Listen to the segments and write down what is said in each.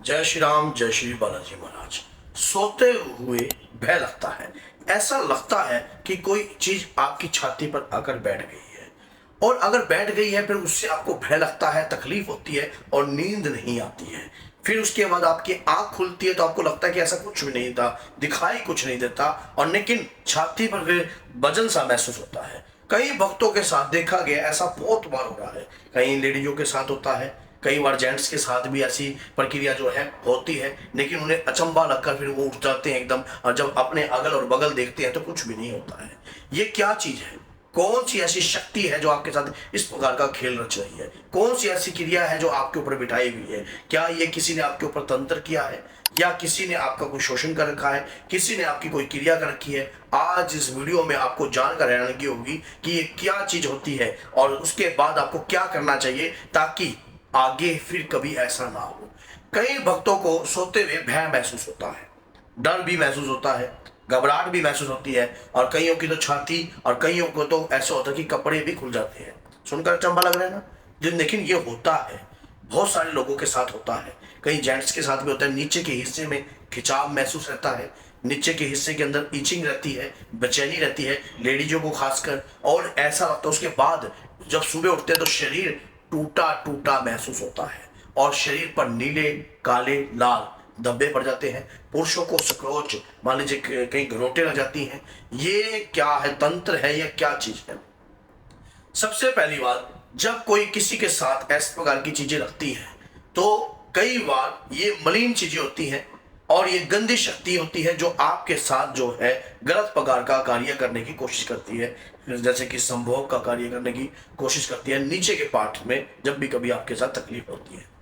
जय श्री राम, जय श्री बालाजी महाराज। सोते हुए भय लगता है। ऐसा लगता है कि कोई चीज आपकी छाती पर आकर बैठ गई है, और अगर बैठ गई है फिर उससे आपको भय लगता है, तकलीफ होती है और नींद नहीं आती है। फिर उसके बाद आपकी आंख खुलती है तो आपको लगता है कि ऐसा कुछ भी नहीं था, दिखाई कुछ नहीं देता, और लेकिन छाती पर फिर वजन सा महसूस होता है। कई भक्तों के साथ देखा गया, ऐसा बहुत बार हो रहा है। कई लेडीजों के साथ होता है, कई बार जेंट्स के साथ भी ऐसी प्रक्रिया जो है होती है, लेकिन उन्हें अचंभा लगकर फिर वो उठ जाते हैं एकदम, और जब अपने अगल और बगल देखते हैं तो कुछ भी नहीं होता है। ये क्या चीज है? कौन सी ऐसी शक्ति है जो आपके साथ इस प्रकार का खेल रच रही है? कौन सी ऐसी क्रिया है जो आपके ऊपर बिठाई हुई है? क्या ये किसी ने आपके ऊपर तंत्र किया है, या किसी ने आपका कोई शोषण कर रखा है, किसी ने आपकी कोई क्रिया कर रखी है? आज इस वीडियो में आपको जानकर हैरानगी होगी कि ये क्या चीज होती है, और उसके बाद आपको क्या करना चाहिए ताकि आगे फिर कभी ऐसा ना हो। कई भक्तों को सोते हुए भय महसूस होता है, डर भी महसूस होता है, घबराहट भी महसूस होती है, और कईयों की तो छाती, और कईयों को तो ऐसा होता है कि कपड़े भी खुल जाते हैं। सुनकर अचंभा लग रहा है ना? लेकिन ये होता है, बहुत सारे लोगों के साथ होता है। कई जेंट्स के साथ भी होता है। नीचे के हिस्से में खिंचाव महसूस रहता है, नीचे के हिस्से के अंदर ईचिंग रहती है, बेचैनी रहती है लेडीजों को खासकर, और ऐसा लगता है उसके बाद जब सुबह उठते हैं तो शरीर टूटा टूटा महसूस होता है, और शरीर पर नीले काले लाल धब्बे पड़ जाते हैं। पुरुषों को सक्रोच, मान लीजिए कहीं घरोटे लग जाती हैं। ये क्या है? तंत्र है या क्या चीज है? सबसे पहली बात, जब कोई किसी के साथ इस प्रकार की चीजें रखती है तो कई बार ये मलिन चीजें होती हैं, और ये गंदी शक्ति होती है जो आपके साथ जो है गलत प्रकार का कार्य करने की कोशिश करती है, जैसे कि संभोग का कार्य करने की कोशिश करती है नीचे के पार्ट में, जब भी कभी आपके साथ तकलीफ होती है।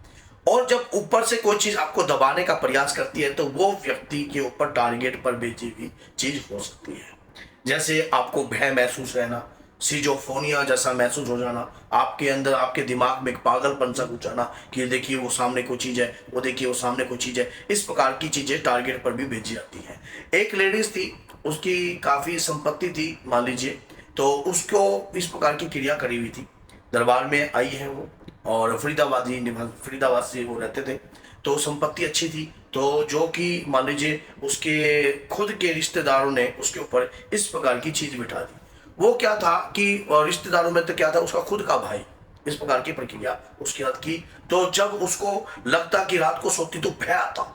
और जब ऊपर से कोई चीज आपको दबाने का प्रयास करती है तो वो व्यक्ति के ऊपर टारगेट पर भेजी हुई चीज हो सकती है। जैसे आपको भय महसूस रहना, सीजोफोनिया जैसा महसूस हो जाना, आपके अंदर आपके दिमाग में एक पागलपन सा कुछ आना कि देखिए वो सामने कोई चीज है, वो देखिए वो सामने कोई चीज है। इस प्रकार की चीजें टारगेट पर भी भेजी जाती हैं। एक लेडीज थी, उसकी काफी संपत्ति थी मान लीजिए, तो उसको इस प्रकार की क्रिया करी हुई थी। दरबार में आई है वो, और फरीदाबाद से वो रहते थे, तो संपत्ति अच्छी थी। तो जो कि मान लीजिए उसके खुद के रिश्तेदारों ने उसके ऊपर इस प्रकार की चीज बिठा दी। वो क्या था कि रिश्तेदारों में तो क्या था, उसका खुद का भाई इस प्रकार की प्रक्रिया उसके साथ की। तो जब उसको लगता कि रात को सोती तो भय आता,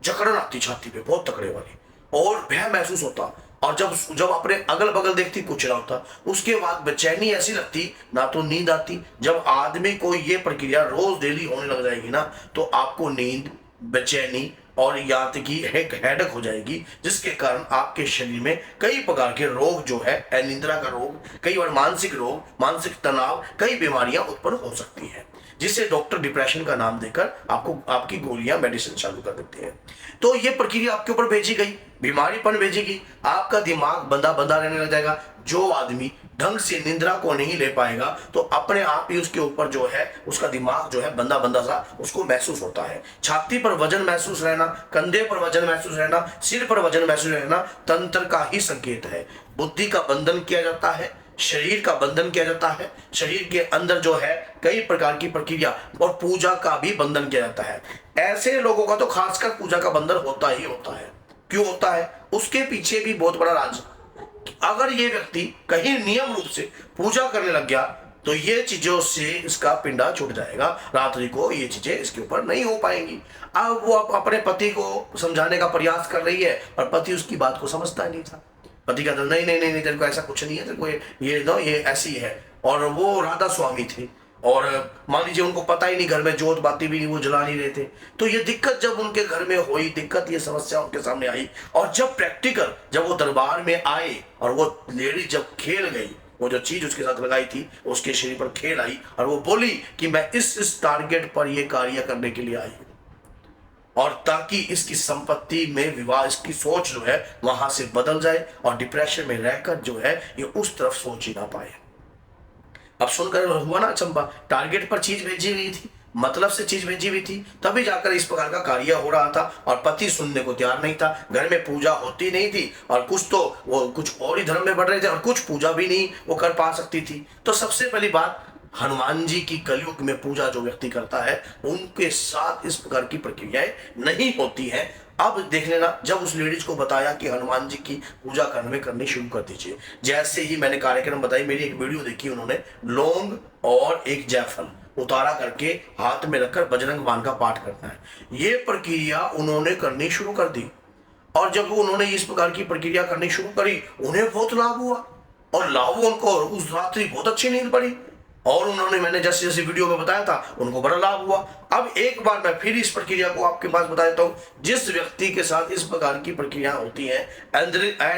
जकड़न आती छाती पे बहुत तकड़े वाली, और भय महसूस होता, और जब जब अपने अगल बगल देखती कुछ ना होता। उसके बाद बेचैनी ऐसी लगती, ना तो नींद आती। जब आदमी को ये प्रक्रिया रोज डेली होने लग जाएगी ना, तो आपको नींद, बेचैनी और यहाँ तक कि एक हेडक हो जाएगी, जिसके कारण आपके शरीर में कई प्रकार के रोग जो है, अनिद्रा का रोग, कई बार मानसिक रोग, मानसिक तनाव, कई बीमारियां उत्पन्न हो सकती हैं, जिसे डॉक्टर डिप्रेशन का नाम देकर आपको आपकी गोलियां, मेडिसिन चालू कर देते हैं। तो ये प्रक्रिया आपके ऊपर भेजी गई, बीमारीपन भेजेगी, आपका दिमाग बंदा बंदा रहने लग जाएगा। जो आदमी ढंग से निंद्रा को नहीं ले पाएगा तो अपने आप ही उसके ऊपर जो है उसका दिमाग जो है बंदा बंदा सा उसको महसूस होता है। छाती पर वजन महसूस रहना, कंधे पर वजन महसूस रहना, सिर पर वजन महसूस रहना तंत्र का ही संकेत है। बुद्धि का बंधन किया जाता है, शरीर का बंधन किया जाता है, शरीर के अंदर जो है कई प्रकार की प्रक्रिया, और पूजा का भी बंधन किया जाता है। ऐसे लोगों का तो खासकर पूजा का बंधन होता ही होता है। क्यों होता है? उसके पीछे भी बहुत बड़ा राज। अगर ये व्यक्ति कहीं नियम रूप से पूजा करने लग गया तो ये चीजों से इसका पिंडा छूट जाएगा, रात्रि को ये चीजें इसके ऊपर नहीं हो पाएंगी। अब वो अपने पति को समझाने का प्रयास कर रही है, और पति उसकी बात को समझता नहीं था। पति कहता नहीं नहीं नहीं नहीं, तेरे को ऐसा कुछ नहीं है, तेरे को ये नो ये ऐसी है। और वो राधा स्वामी थे, और मान लीजिए उनको पता ही नहीं, घर में जोत बाती भी नहीं, वो जला नहीं रहे थे। तो ये दिक्कत जब उनके घर में हुई, दिक्कत ये समस्या उनके सामने आई, और जब प्रैक्टिकल जब वो दरबार में आए और वो लेडी जब खेल गई, वो जो चीज उसके साथ लगाई थी उसके शरीर पर खेल आई, और वो बोली कि मैं इस टारगेट पर ये कार्य करने के लिए आई हूं, और ताकि इसकी संपत्ति में विवाह, इसकी सोच जो है वहां से बदल जाए, और डिप्रेशन में रहकर जो है ये उस तरफ सोच ही ना पाए। अब सुनकर हुआ ना अचंबा, टारगेट पर चीज भेजी हुई थी, मतलब से चीज भेजी हुई थी, तभी जाकर इस प्रकार का कार्य हो रहा था, और पति सुनने को तैयार नहीं था। घर में पूजा होती नहीं थी, और कुछ तो वो कुछ और ही धर्म में बढ़ रहे थे, और कुछ पूजा भी नहीं वो कर पा सकती थी। तो सबसे पहली बात, हनुमान जी की कलयुग में पूजा जो व्यक्ति करता है उनके साथ इस प्रकार की प्रक्रियाएं नहीं होती हैं। अब देख लेना, जब उस लेडीज को बताया कि हनुमान जी की पूजा करनी शुरू कर दीजिए, जैसे ही मैंने कार्यक्रम बताई, मेरी एक वीडियो देखी उन्होंने, लौंग और एक जायफल उतारा करके हाथ में रखकर बजरंग बाण का पाठ करना है, ये प्रक्रिया उन्होंने करनी शुरू कर दी। और जब उन्होंने इस प्रकार की प्रक्रिया करनी शुरू करी, उन्हें बहुत लाभ हुआ और लाभ उनको उस रात्रि बहुत अच्छी नींद पड़ी और उन्होंने, मैंने जैसे जैसे वीडियो में बताया था, उनको बड़ा लाभ हुआ। अब एक बार मैं फिर इस प्रक्रिया को आपके पास बता देता हूं। जिस व्यक्ति के साथ इस प्रकार की प्रक्रिया होती है,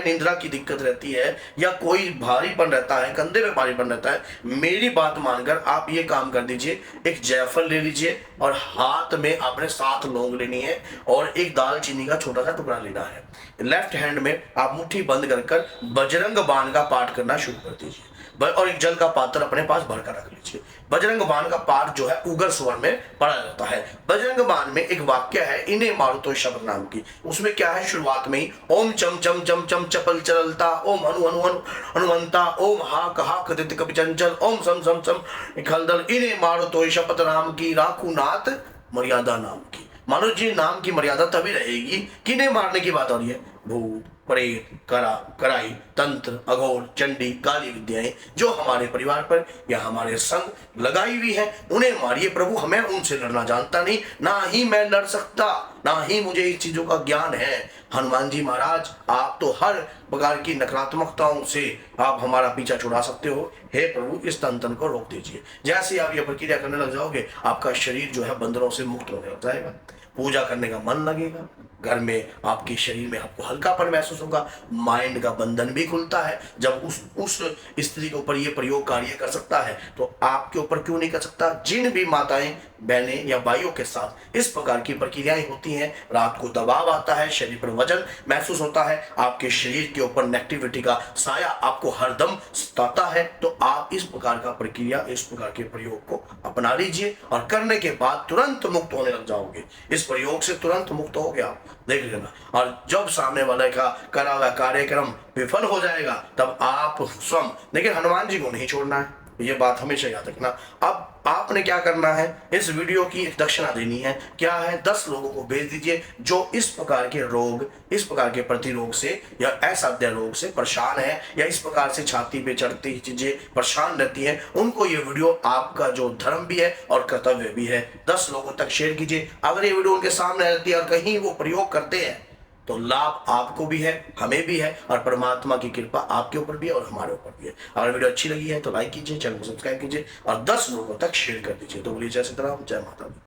निंद्रा की दिक्कत रहती है या कोई भारीपन रहता है, कंधे में भारीपन रहता है, मेरी बात मानकर आप ये काम कर दीजिए, एक जायफल ले लीजिए और हाथ में आपने 7 लौंग लेनी है और एक दालचीनी का छोटा सा टुकड़ा लेना है। लेफ्ट हैंड में आप मुट्ठी बंद कर बजरंग बाण का पाठ करना शुरू कर दीजिए और एक जल का पात्र अपने पास भरकर रख लीजिए। बजरंग बाण का पाठ जो है उगर स्वर में पढ़ा जाता है। बजरंग बाण में एक वाक्य है, इन्हें मारो तो शब्द नाम की। उसमें क्या है, शुरुआत में ही ओम चम चम चम चम चपल चलता, ओम हनु हनु हनु हनुमंता, ओम हाक हाक दित कपि चंचल, ओम सम सम सम खलदल, इन्हें मारो तो शपथ राम की, राखू नाथ मर्यादा नाम की। मानो जी नाम की मर्यादा तभी रहेगी, किन्हें मारने की बात हो रही है, भूत प्रेत कराई तंत्र अघोर चंडी काली विद्याएं जो हमारे परिवार पर या हमारे संग लगाई हुई है, उन्हें मारिए प्रभु। हमें उनसे लड़ना जानता नहीं, ना ही मैं लड़ सकता, ना ही मुझे इस चीजों का ज्ञान है। हनुमान जी महाराज, आप तो हर प्रकार की नकारात्मकताओं से आप हमारा पीछा छुड़ा सकते हो। हे प्रभु, इस तंत्र को रोक दीजिए। जैसे आप ये प्रक्रिया करने लग जाओगे, आपका शरीर जो है बंधनों से मुक्त होने लग जाएगा, पूजा करने का मन लगेगा, घर में आपके शरीर में आपको हल्कापन महसूस होगा, माइंड का बंधन भी खुलता है। जब उस स्त्री के ऊपर ये प्रयोग कार्य कर सकता है तो आपके ऊपर क्यों नहीं कर सकता। जिन भी माताएं बहनें या भाइयों के साथ इस प्रकार की प्रक्रियाएं होती हैं, रात को दबाव आता है, शरीर पर वजन महसूस होता है, आपके शरीर के ऊपर नेगेटिविटी का साया आपको हरदम सताता है, तो आप इस प्रकार का प्रक्रिया, इस प्रकार के प्रयोग को अपना लीजिए और करने के बाद तुरंत मुक्त होने लग जाओगे। इस प्रयोग से तुरंत मुक्त हो गया, देख लेना। और जब सामने वाले का करा हुआ कार्यक्रम विफल हो जाएगा, तब आप स्वयं, लेकिन हनुमान जी को नहीं छोड़ना है, ये बात हमेशा याद रखना। अब आपने क्या करना है, इस वीडियो की एक दक्षिणा देनी है। क्या है, 10 लोगों को भेज दीजिए जो इस प्रकार के रोग, इस प्रकार के प्रतिरोग से या असाध्य रोग से परेशान है, या इस प्रकार से छाती पे चढ़ती चीजें परेशान रहती हैं। उनको ये वीडियो आपका जो धर्म भी है और कर्तव्य भी है, 10 लोगों तक शेयर कीजिए। अगर ये वीडियो उनके सामने रहती है और कहीं वो प्रयोग करते हैं तो लाभ आपको भी है, हमें भी है, और परमात्मा की कृपा आपके ऊपर भी है और हमारे ऊपर भी है। अगर वीडियो अच्छी लगी है तो लाइक कीजिए, चैनल को सब्सक्राइब कीजिए और 10 लोगों तक शेयर कर दीजिए। तो बोलिए जय सीताराम, जय माता दी।